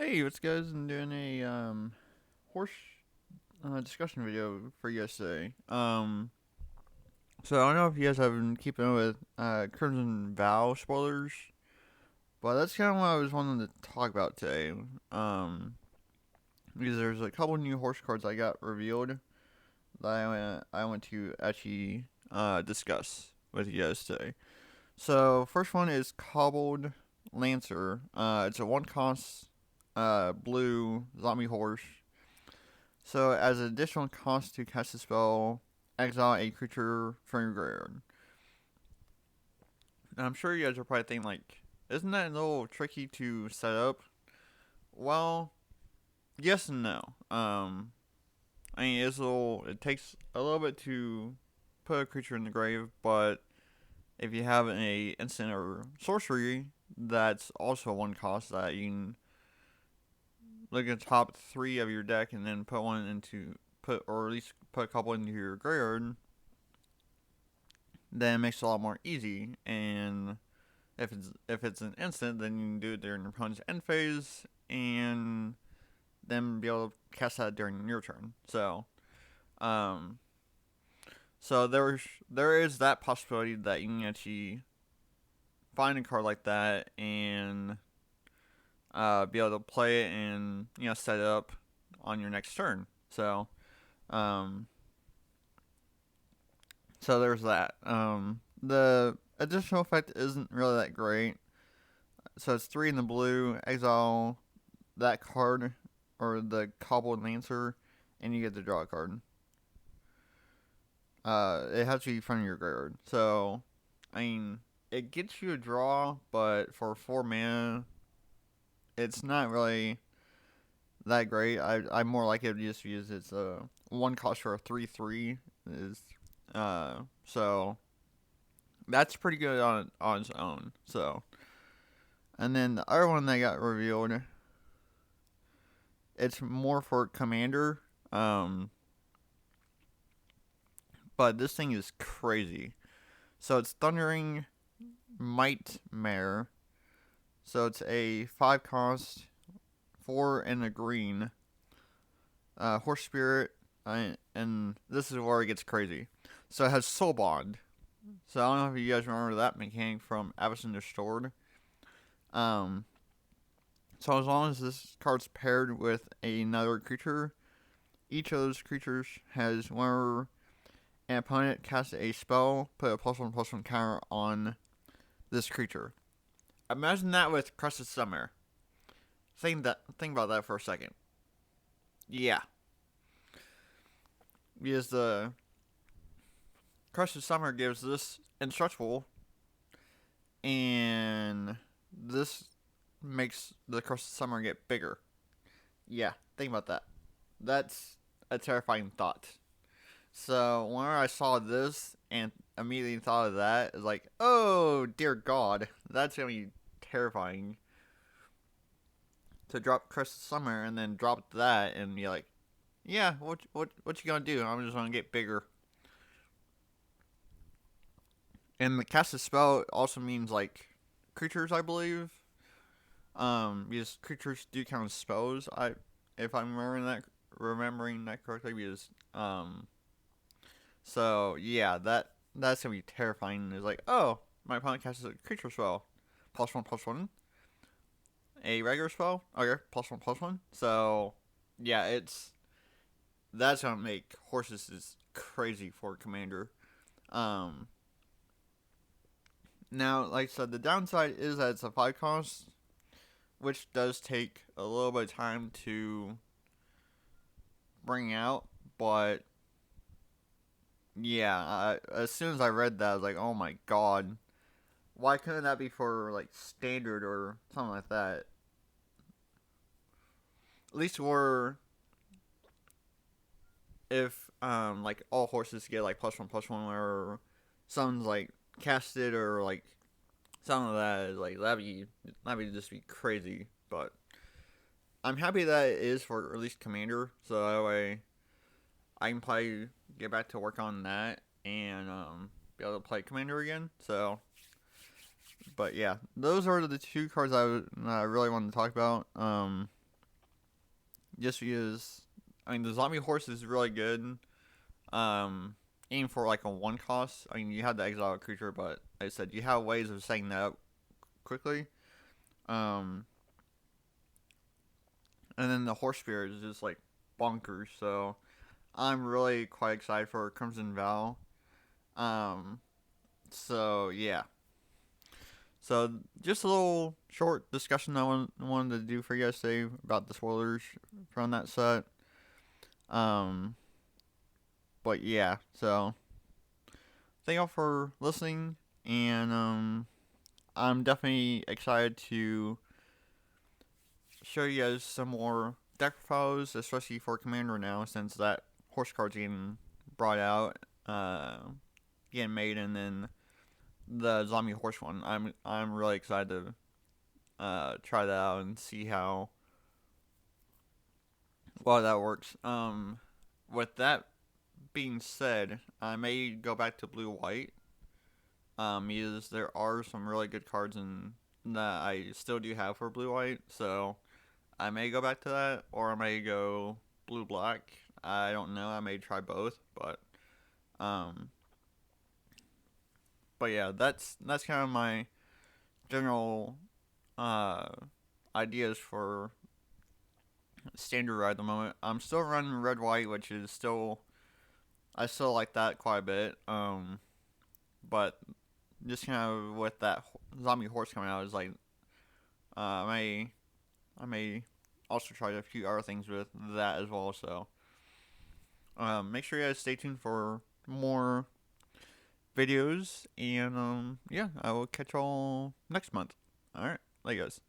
Hey, what's guys? I'm doing a horse discussion video for you guys today. So I don't know if you guys have been keeping up with Crimson Vow spoilers, but that's kind of what I was wanting to talk about today. Um, because there's a couple new horse cards I got revealed that I want to actually discuss with you guys today. So first one is Cobbled Lancer. It's a one cost blue zombie horse. So, as an additional cost to cast a spell, exile a creature from your graveyard. And I'm sure you guys are probably thinking, like, isn't that a little tricky to set up? Well, yes and no. I mean, it takes a little bit to put a creature in the grave, but if you have a instant or sorcery, that's also one cost that you can look at the top three of your deck and then put one into or at least put a couple into your graveyard. Then it makes it a lot more easy. And if it's an instant, then you can do it during your opponent's end phase, and then be able to cast that during your turn. Um, so there is that possibility that you can actually find a card like that and be able to play it and set it up on your next turn. Um, so there's that. The additional effect isn't really that great. So it's three in the blue. Exile that card or the Cobbled Lancer, and you get to draw a card. It has to be from your graveyard. So, I mean, it gets you a draw, but for 4 mana, it's not really that great. I more like it just use its one cost for a 3/3 is so that's pretty good on its own. So, and then the other one that got revealed, it's more for commander. Um, but this thing is crazy. So it's Thundering Mightmare. So it's a 5 cost, 4 and a green. Horse Spirit, and this is where it gets crazy. So it has Soul Bond. So I don't know if you guys remember that mechanic from Avacyn Restored. Um, so as long as this card's paired with another creature, each of those creatures has whenever an opponent casts a spell, put a +1/+1 counter on this creature. Imagine that with Crested Summer. Think about that for a second. Yeah, because the Crested Summer gives this indestructible, and this makes the Crested Summer get bigger. Yeah, think about that. That's a terrifying thought. So whenever I saw this and immediately thought of that, it's like, oh dear God, that's gonna be terrifying. To drop Crested Summer and then drop that and be like, yeah, what you gonna do? I'm just gonna get bigger. And the cast a spell also means like creatures, I believe. Because creatures do count as spells. If I'm remembering that correctly, because so yeah, that's gonna be terrifying. It's like, oh, my opponent casts a creature spell, +1/+1, a regular spell, okay, +1/+1. So yeah, that's gonna make horses is crazy for commander. Um, Now, like I said, the downside is that it's a 5 cost, which does take a little bit of time to bring out. But yeah, as soon as I read that, I was like, oh my god, why couldn't that be for like standard or something like that? At least where if like all horses get like +1/+1, or someone's like casted or like something like that, is like that'd be just be crazy. But I'm happy that it is for at least commander, so that way I can probably get back to work on that and be able to play commander again. So, but yeah, those are the two cards I really wanted to talk about. just because I mean the zombie horse is really good. Aim for like a one cost. I mean you have the exile creature, but like I said you have ways of setting that up quickly. Um, and then the horse spirit is just like bonkers. So I'm really quite excited for Crimson Vow. Um, so yeah. So just a little short discussion wanted to do for you guys today about the spoilers from that set. Um, but yeah, so thank y'all for listening, and I'm definitely excited to show you guys some more deck profiles, especially for Commander now, since that horse card's getting brought out, getting made, and then the zombie horse one. I'm really excited to try that out and see how well that works. With that being said, I may go back to blue white. Because there are some really good cards in that I still do have for blue white, so I may go back to that, or I may go blue black. I don't know. I may try both, um, but yeah, that's kind of my general uh ideas for standard at the moment. I'm still running red white, which is still I still like that quite a bit. But just kind of with that zombie horse coming out is like I may also try a few other things with that as well. So make sure you guys stay tuned for more videos, and yeah, I will catch y'all next month. All right, later, guys.